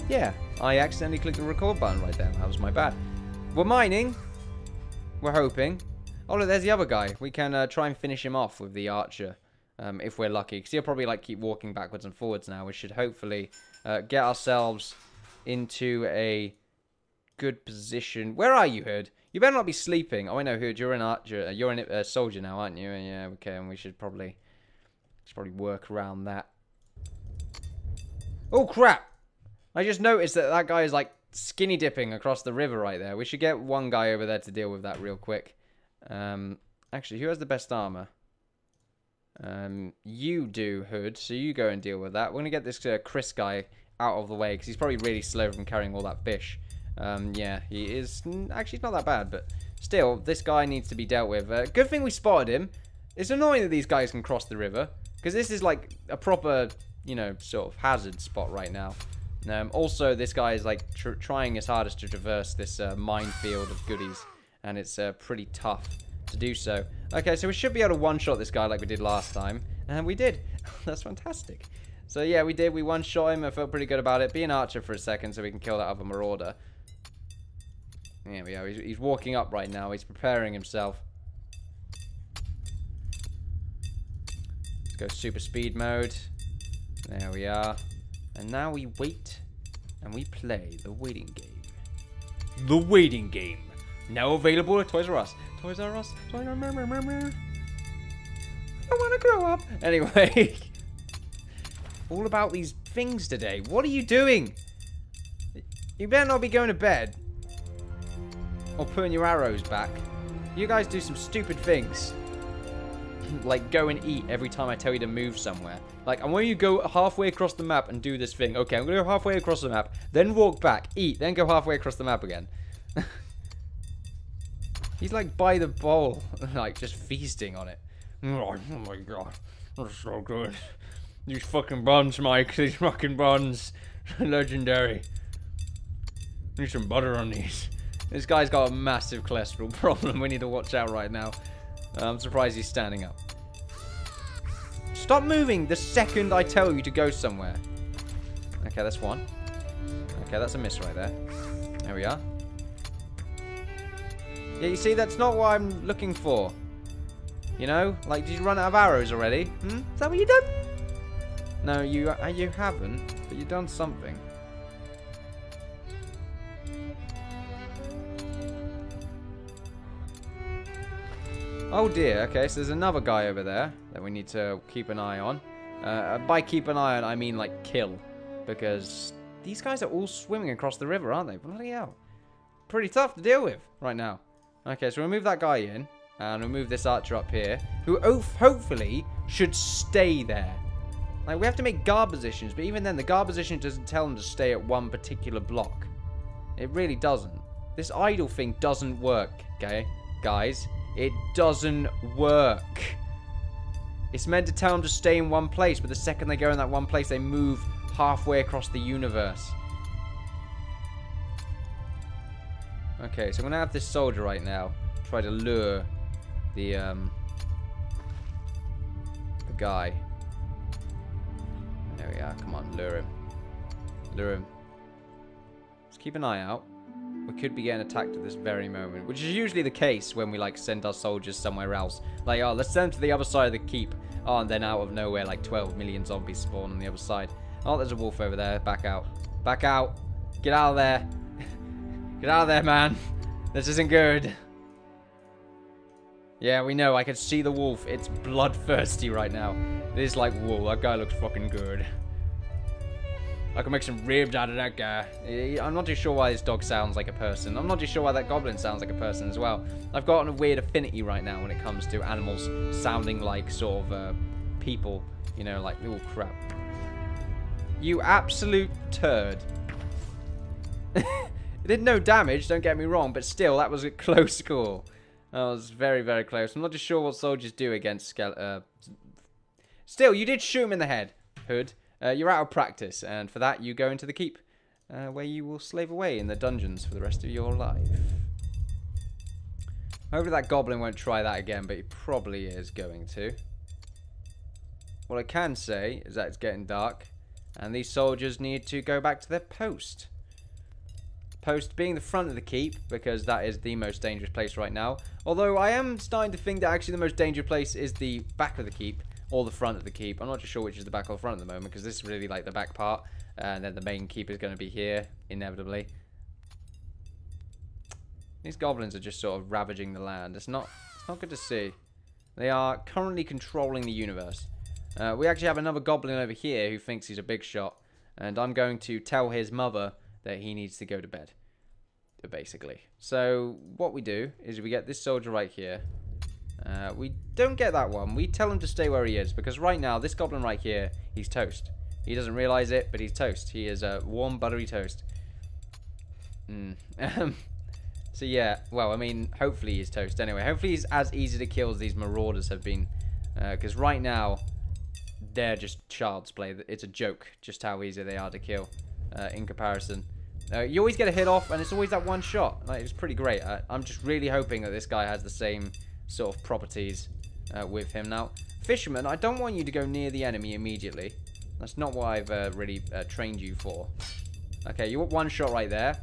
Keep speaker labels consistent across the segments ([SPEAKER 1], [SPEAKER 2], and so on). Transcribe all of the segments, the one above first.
[SPEAKER 1] Yeah, I accidentally clicked the record button right there. That was my bad. We're mining. We're hoping. Oh, look, there's the other guy. We can try and finish him off with the archer. If we're lucky. Because he'll probably like keep walking backwards and forwards now. We should hopefully get ourselves into a good position. Where are you, Hood? You better not be sleeping. Oh, I know, Hood. You're an archer. You're a soldier now, aren't you? Yeah, okay. And we should probably work around that. Oh, crap. I just noticed that that guy is like skinny dipping across the river right there. We should get one guy over there to deal with that real quick. Actually, who has the best armor? You do, Hood. So you go and deal with that. We're going to get this Chris guy out of the way because he's probably really slow from carrying all that fish. Yeah, he is. Actually, it's not that bad, but still, this guy needs to be dealt with. Good thing we spotted him. It's annoying that these guys can cross the river because this is like a proper, you know, sort of hazard spot right now. Also, this guy is like trying his hardest to traverse this minefield of goodies, and it's pretty tough to do so. Okay, so we should be able to one-shot this guy like we did last time, and we did. That's fantastic. So yeah, we did. We one-shot him. I felt pretty good about it. Be an archer for a second so we can kill that other marauder. There we go. He's walking up right now. He's preparing himself. Let's go super speed mode. There we are. And now we wait, and we play the waiting game. The waiting game. Now available at Toys R Us. Toys R Us. Toys R Us. I want to grow up. Anyway. All about these things today. What are you doing? You better not be going to bed. Or putting your arrows back. You guys do some stupid things. Like go and eat every time I tell you to move somewhere. Like I want you to go halfway across the map and do this thing. Okay, I'm going to go halfway across the map. Then walk back. Eat. Then go halfway across the map again. He's like by the bowl. Like just feasting on it. Oh my god. That's so good. These fucking buns, Mike. These fucking buns. Legendary. Need some butter on these. This guy's got a massive cholesterol problem. We need to watch out right now. I'm surprised he's standing up. Stop moving the second I tell you to go somewhere. Okay, that's one. Okay, that's a miss right there. There we are. Yeah, you see, that's not what I'm looking for. You know? Like, did you run out of arrows already? Hmm? Is that what you done? No, you haven't. But you've done something. Oh dear, okay, so there's another guy over there that we need to keep an eye on. By keep an eye on, I mean like kill. Because these guys are all swimming across the river, aren't they? Bloody hell. Pretty tough to deal with right now. Okay, so we'll move that guy in. And we'll move this archer up here. Who hopefully should stay there. Like, we have to make guard positions. But even then, the guard position doesn't tell them to stay at one particular block. It really doesn't. This idle thing doesn't work, okay, guys? It doesn't work. It's meant to tell them to stay in one place, but the second they go in that one place, they move halfway across the universe. Okay, so I'm going to have this soldier right now try to lure the guy. There we are. Come on, lure him. Lure him. Just keep an eye out. We could be getting attacked at this very moment, which is usually the case when we like send our soldiers somewhere else. Like, oh, let's send them to the other side of the keep. Oh, and then out of nowhere, like 12 million zombies spawn on the other side. Oh, there's a wolf over there. Back out. Back out. Get out of there. Get out of there, man. This isn't good. Yeah, we know. I can see the wolf. It's bloodthirsty right now. It is like, whoa, that guy looks fucking good. I can make some ribs out of that guy. I'm not too sure why this dog sounds like a person. I'm not too sure why that goblin sounds like a person as well. I've got a weird affinity right now when it comes to animals sounding like sort of people. You know, like, oh crap. You absolute turd. It did no damage, don't get me wrong, but still, that was a close call. That was very, very close. I'm not too sure what soldiers do against skeleton. Still, you did shoot him in the head, Hood. You're out of practice, and for that, you go into the keep, where you will slave away in the dungeons for the rest of your life. Hopefully that goblin won't try that again, but he probably is going to. What I can say is that it's getting dark, And these soldiers need to go back to their post. Post being the front of the keep, because that is the most dangerous place right now. Although I am starting to think that actually the most dangerous place is the back of the keep, or the front of the keep. I'm not just sure which is the back or the front at the moment, because this is really like the back part. And then the main keep is going to be here, inevitably. These goblins are just sort of ravaging the land. It's not good to see. They are currently controlling the universe. We actually have another goblin over here who thinks he's a big shot. And I'm going to tell his mother that he needs to go to bed. Basically. So, what we do is we get this soldier right here. We don't get that one. We tell him to stay where he is. Because right now, this goblin right here, he's toast. He doesn't realize it, but he's toast. He is a warm, buttery toast. So yeah, well, I mean, hopefully he's toast anyway. Hopefully he's as easy to kill as these marauders have been. Because right now, they're just child's play. It's a joke just how easy they are to kill in comparison. You always get a hit off, and it's always that one shot. Like, it's pretty great. I'm just really hoping that this guy has the same sort of properties with him. Now, Fisherman, I don't want you to go near the enemy immediately. That's not what I've really trained you for. Okay, you got one shot right there.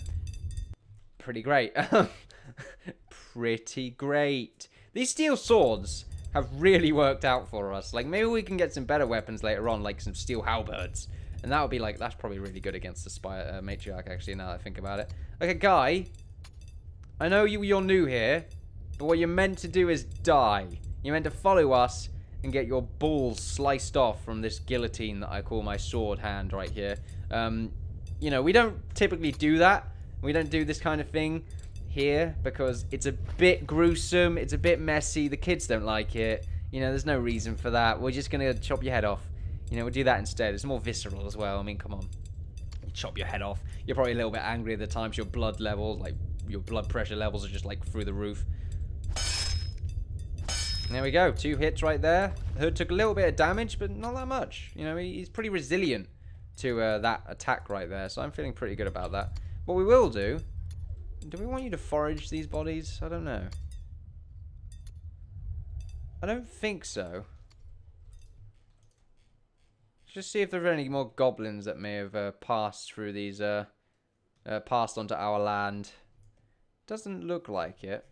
[SPEAKER 1] Pretty great. Pretty great. These steel swords have really worked out for us. Like, maybe we can get some better weapons later on, like some steel halberds. And that would be like, that's probably really good against the matriarch, actually, now that I think about it. Okay, Guy, I know you're new here, but what you're meant to do is die. You're meant to follow us and get your balls sliced off from this guillotine that I call my sword hand right here. You know, we don't typically do that. We don't do this kind of thing here because it's a bit gruesome. It's a bit messy. The kids don't like it. You know, there's no reason for that. We're just going to chop your head off. You know, we'll do that instead. It's more visceral as well. I mean, come on. You chop your head off. You're probably a little bit angry at the times. Your blood levels, like, your blood pressure levels are just, like, through the roof. There we go. 2 hits right there. The hood took a little bit of damage, but not that much. You know, he's pretty resilient to that attack right there. So I'm feeling pretty good about that. What we will do we want you to forage these bodies? I don't know. I don't think so. Let's just see if there are any more goblins that may have passed through these, passed onto our land. Doesn't look like it.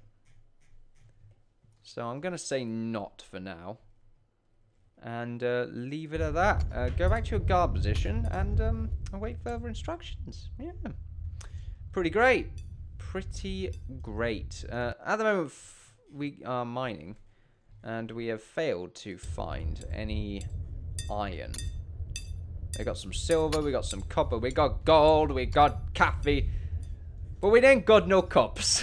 [SPEAKER 1] So I'm going to say not for now. And leave it at that. Go back to your guard position and await further instructions. Yeah. Pretty great. Pretty great. At the moment, we are mining. And we have failed to find any iron. We got some silver, we got some copper, we got gold, we got coffee. But we ain't got no cups.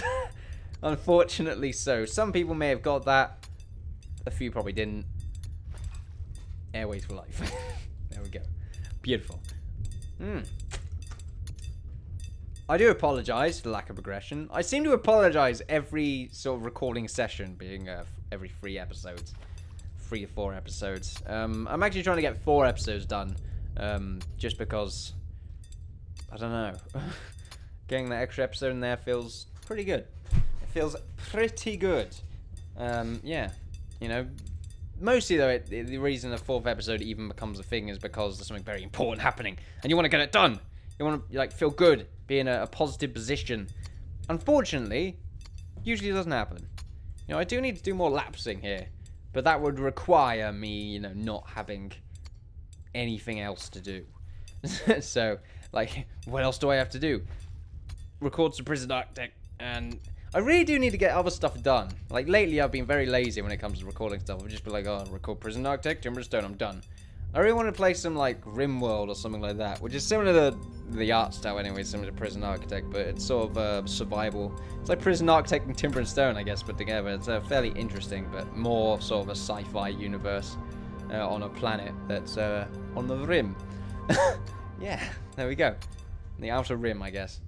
[SPEAKER 1] Unfortunately so. Some people may have got that. A few probably didn't. Airways for life. There we go. Beautiful. I do apologise for the lack of progression. I seem to apologise every sort of recording session, being every 3 episodes. 3 or 4 episodes. I'm actually trying to get 4 episodes done. Just because, I don't know. Getting that extra episode in there feels pretty good. It feels pretty good. Yeah. You know, mostly though, the reason the 4th episode even becomes a thing is because there's something very important happening. And you want to get it done. You want to, like, feel good. Be in a positive position. Unfortunately, usually it doesn't happen. You know, I do need to do more lapsing here. But that would require me, you know, not having anything else to do. So, like, what else do I have to do? Record some Prison Architect, and I really do need to get other stuff done. Like, lately I've been very lazy when it comes to recording stuff. I've just been like, oh, record Prison Architect, Timberstone, I'm done. I really want to play some, like, RimWorld or something like that, which is similar to the art style anyway, similar to Prison Architect, but it's sort of survival. It's like Prison Architect and Timber and Stone, I guess, put together. It's fairly interesting, but more sort of a sci-fi universe on a planet that's on the rim. Yeah, there we go. The outer rim, I guess.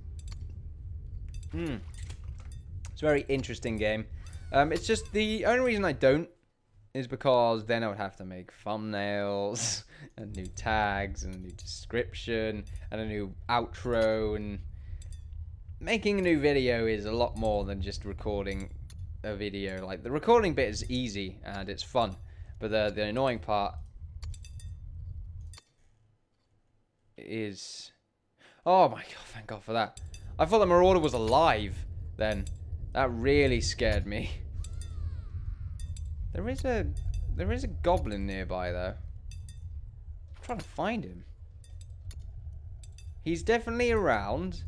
[SPEAKER 1] It's a very interesting game. It's just the only reason I don't is because then I would have to make thumbnails and new tags and a new description and a new outro, and making a new video is a lot more than just recording a video. Like, the recording bit is easy and it's fun, but the annoying part is... Oh my god, thank god for that. I thought the marauder was alive then. That really scared me. There is a goblin nearby though. I'm trying to find him. He's definitely around.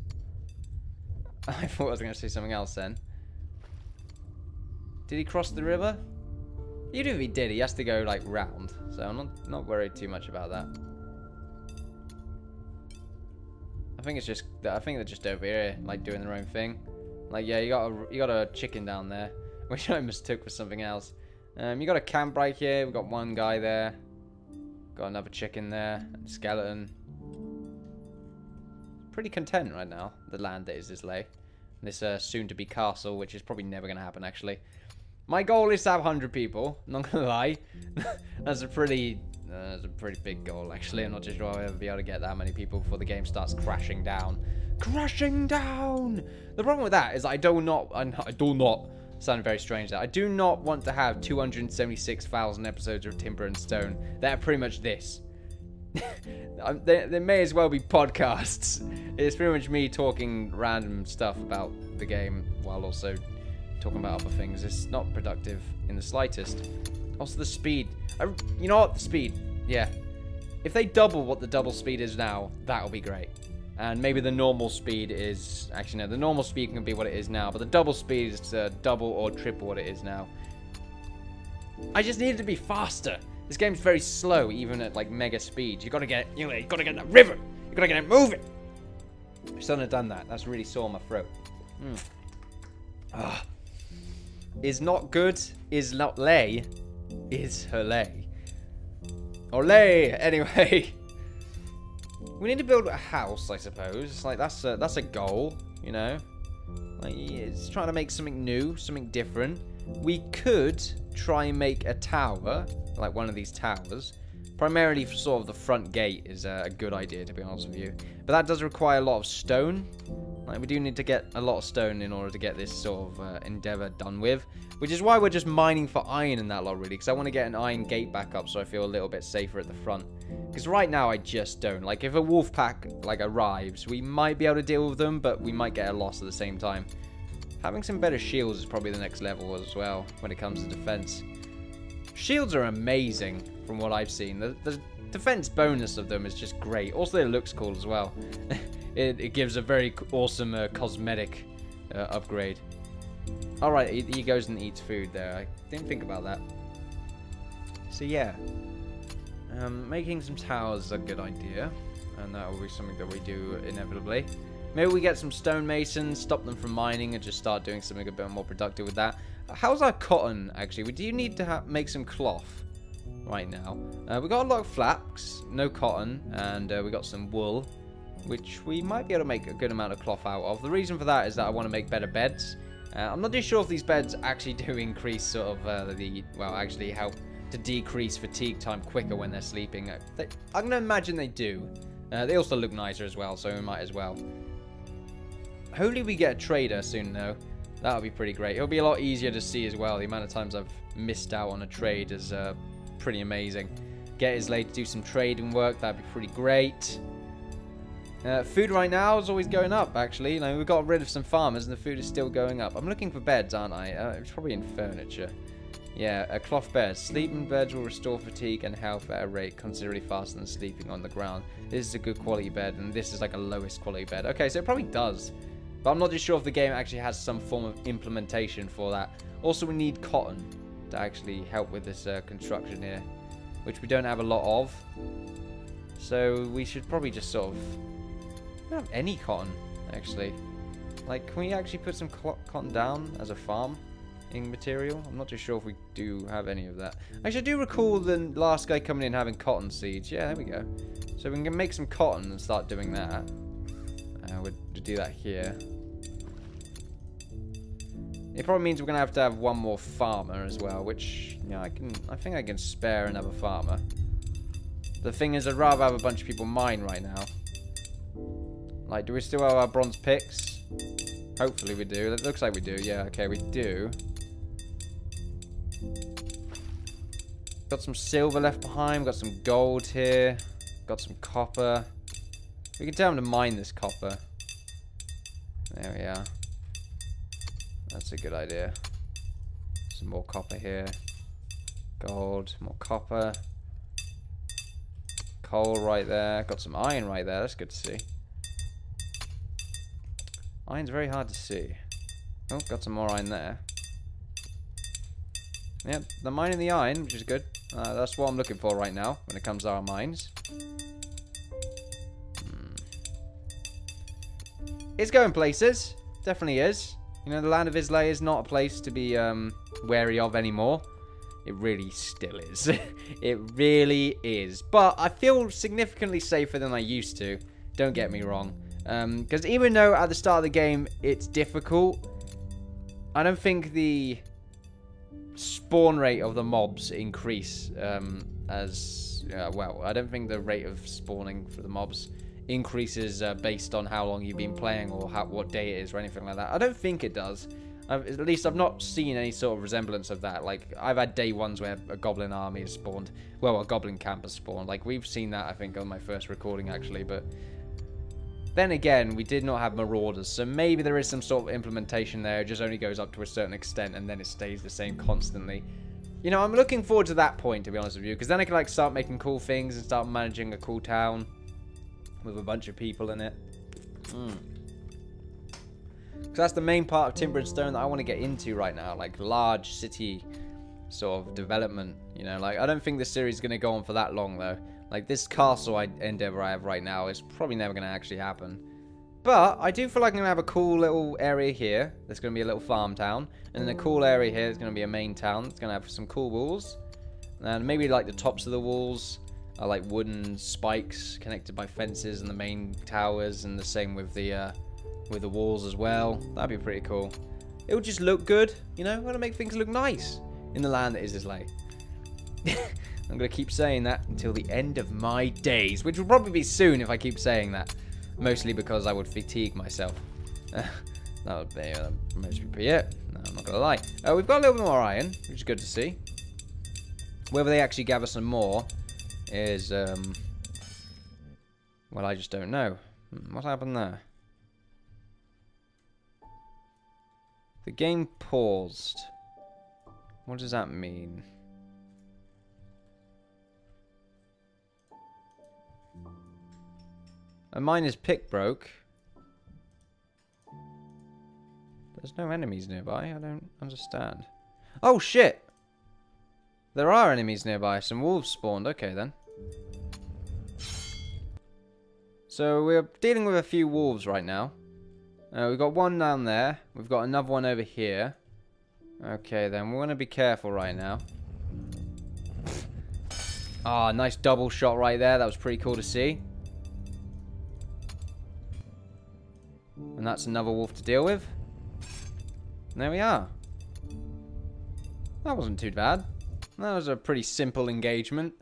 [SPEAKER 1] I thought I was going to say something else then. Did he cross the river? Even if he did, he has to go like round. So I'm not worried too much about that. I think they're just over here, like doing their own thing. Like, yeah, you got a chicken down there, which I mistook for something else. You got a camp right here. We've got one guy there. Got another chicken there. A skeleton. Pretty content right now. The land that is Islay. This soon-to-be castle, which is probably never going to happen, actually. My goal is to have 100 people. Not going to lie. That's a pretty big goal, actually. I'm not too sure I'll ever be able to get that many people before the game starts crashing down. Crashing down! The problem with that is I do not sound very strange there. I do not want to have 276,000 episodes of Timber and Stone. They're pretty much this. They may as well be podcasts. It's pretty much me talking random stuff about the game while also talking about other things. It's not productive in the slightest. Also the speed. You know what? The speed. Yeah. If they double what the double speed is now, that'll be great. And maybe the normal speed is... Actually, no. The normal speed can be what it is now. But the double speed is double or triple what it is now. I just need it to be faster. This game's very slow, even at like mega speed. You gotta get that river. You gotta get it moving. I still haven't done that. That's really sore my throat. Is not good. Is not lay. Is her lay. Olay. Anyway, we need to build a house, I suppose. Like that's a goal, you know. Like it's trying to make something new, something different. We could try and make a tower, like one of these towers. Primarily for sort of the front gate is a good idea, to be honest with you. But that does require a lot of stone. Like we do need to get a lot of stone in order to get this sort of endeavor done with. Which is why we're just mining for iron and that lot, really. Because I want to get an iron gate back up so I feel a little bit safer at the front. Because right now I just don't. Like if a wolf pack like arrives, we might be able to deal with them, but we might get a loss at the same time. Having some better shields is probably the next level as well when it comes to defense. Shields are amazing from what I've seen. The defense bonus of them is just great. Also, it looks cool as well. it gives a very awesome cosmetic upgrade. Alright, he goes and eats food there. I didn't think about that. So yeah. Making some towers is a good idea. And that will be something that we do inevitably. Maybe we get some stonemasons, stop them from mining, and just start doing something a bit more productive with that. How's our cotton, actually? We do need to make some cloth right now. We got a lot of flax, no cotton, and we got some wool, which we might be able to make a good amount of cloth out of. The reason for that is that I want to make better beds. I'm not too sure if these beds actually do increase sort of actually help to decrease fatigue time quicker when they're sleeping. I'm going to imagine they do. They also look nicer as well, so we might as well. Hopefully we get a trader soon, though. That'll be pretty great. It'll be a lot easier to see as well. The amount of times I've missed out on a trade is pretty amazing. Get Islay to do some trading work. That'd be pretty great. Food right now is always going up, actually. You know, we got rid of some farmers and the food is still going up. I'm looking for beds, aren't I? It's probably in furniture. Yeah, a cloth bed. Sleeping beds will restore fatigue and health at a rate considerably faster than sleeping on the ground. This is a good quality bed, and this is like a lowest quality bed. Okay, so it probably does. But I'm not too sure if the game actually has some form of implementation for that. Also, we need cotton to actually help with this construction here, which we don't have a lot of. So we should probably just sort of... We don't have any cotton, actually. Like, can we actually put some cotton down as a farming material? I'm not too sure if we do have any of that. Actually, I do recall the last guy coming in having cotton seeds. Yeah, there we go. So we can make some cotton and start doing that. We'll do that here. It probably means we're gonna have to have one more farmer as well, which, you know, I think I can spare another farmer. The thing is, I'd rather have a bunch of people mine right now. Like, do we still have our bronze picks? Hopefully we do. It looks like we do. Yeah, okay, we do. Got some silver left behind. Got some gold here. Got some copper. We can tell them to mine this copper. There we are. That's a good idea. Some more copper here. Gold, more copper. Coal right there. Got some iron right there. That's good to see. Iron's very hard to see. Oh, got some more iron there. Yep, they're mining the iron, which is good. That's what I'm looking for right now when it comes to our mines. It's going places. Definitely is. You know, the land of Islay is not a place to be wary of anymore. It really still is. It really is. But I feel significantly safer than I used to. Don't get me wrong. Because even though at the start of the game it's difficult, I don't think the spawn rate of the mobs increase as well. I don't think the rate of spawning for the mobs increases based on how long you've been playing or what day it is or anything like that. I don't think it does. At least I've not seen any sort of resemblance of that. Like, I've had day ones where a goblin army has spawned. Well, a goblin camp has spawned. Like, we've seen that, I think, on my first recording, actually. But then again, we did not have marauders. So maybe there is some sort of implementation there. It just only goes up to a certain extent, and then it stays the same constantly. You know, I'm looking forward to that point, to be honest with you. Because then I can, like, start making cool things and start managing a cool town with a bunch of people in it. So that's the main part of Timber and Stone that I want to get into right now, like large city sort of development. You know, like I don't think this series is going to go on for that long though. Like this castle endeavor I have right now is probably never going to actually happen. But I do feel like I'm going to have a cool little area here. There's going to be a little farm town, and then a cool area here is going to be a main town. It's going to have some cool walls, and maybe like the tops of the walls are like wooden spikes connected by fences and the main towers, and the same with the walls as well. That'd be pretty cool. It would just look good, you know? I want to make things look nice in the land that is Islay. I'm going to keep saying that until the end of my days, which will probably be soon if I keep saying that. Mostly because I would fatigue myself. That would be mostly be it. No, I'm not going to lie. We've got a little bit more iron, which is good to see. Whether they actually gather some more is, well, I just don't know. What happened there? The game paused. What does that mean? A miner's pick broke. There's no enemies nearby. I don't understand. Oh, shit! There are enemies nearby. Some wolves spawned. Okay, then. So, we're dealing with a few wolves right now. We've got one down there. We've got another one over here. Okay, then. We're going to be careful right now. Ah, nice double shot right there. That was pretty cool to see. And that's another wolf to deal with. And there we are. That wasn't too bad. That was a pretty simple engagement.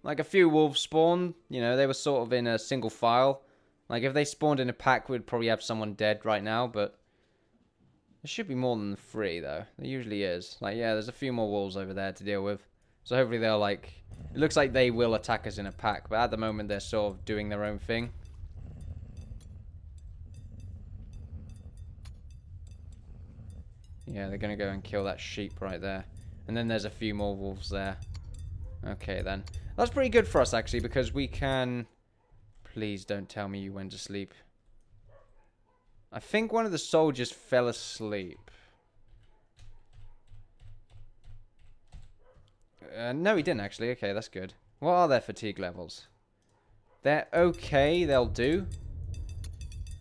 [SPEAKER 1] Like, a few wolves spawned. You know, they were sort of in a single file. Like, if they spawned in a pack, we'd probably have someone dead right now, but there should be more than 3, though. There usually is. Like, yeah, there's a few more wolves over there to deal with. So hopefully they'll, like... It looks like they will attack us in a pack, but at the moment they're sort of doing their own thing. Yeah, they're going to go and kill that sheep right there. And then there's a few more wolves there. Okay, then. That's pretty good for us, actually, because we can... Please don't tell me you went to sleep. I think one of the soldiers fell asleep. No, he didn't, actually. Okay, that's good. What are their fatigue levels? They're okay. They'll do.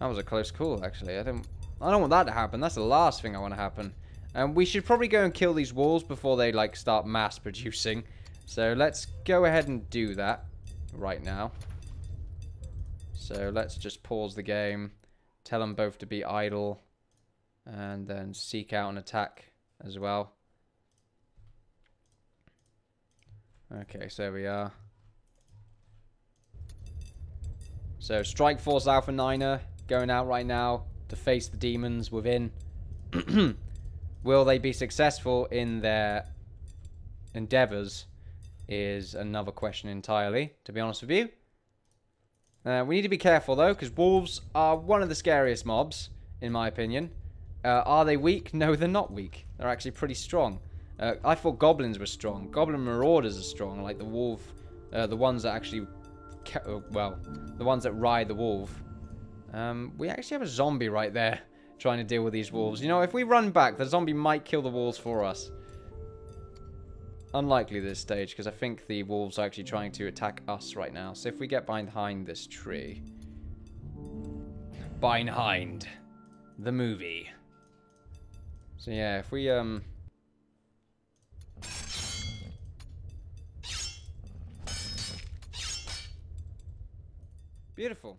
[SPEAKER 1] That was a close call, actually. I don't want that to happen. That's the last thing I want to happen. And we should probably go and kill these wolves before they, like, start mass producing. So let's go ahead and do that right now. So let's just pause the game, tell them both to be idle, and then seek out an attack as well. Okay, so there we are. So Strike Force Alpha Niner going out right now to face the demons within. Will they be successful in their endeavors is another question entirely, to be honest with you. We need to be careful, though, because wolves are one of the scariest mobs, in my opinion. Are they weak? No, they're not weak. They're actually pretty strong. I thought goblins were strong. Goblin marauders are strong, like the wolf. The ones that actually... well, the ones that ride the wolf. We actually have a zombie right there trying to deal with these wolves. You know, if we run back, the zombie might kill the wolves for us. Unlikely this stage, because I think the wolves are actually trying to attack us right now. So if we get behind this tree... Behind the movie. So yeah, if we, Beautiful.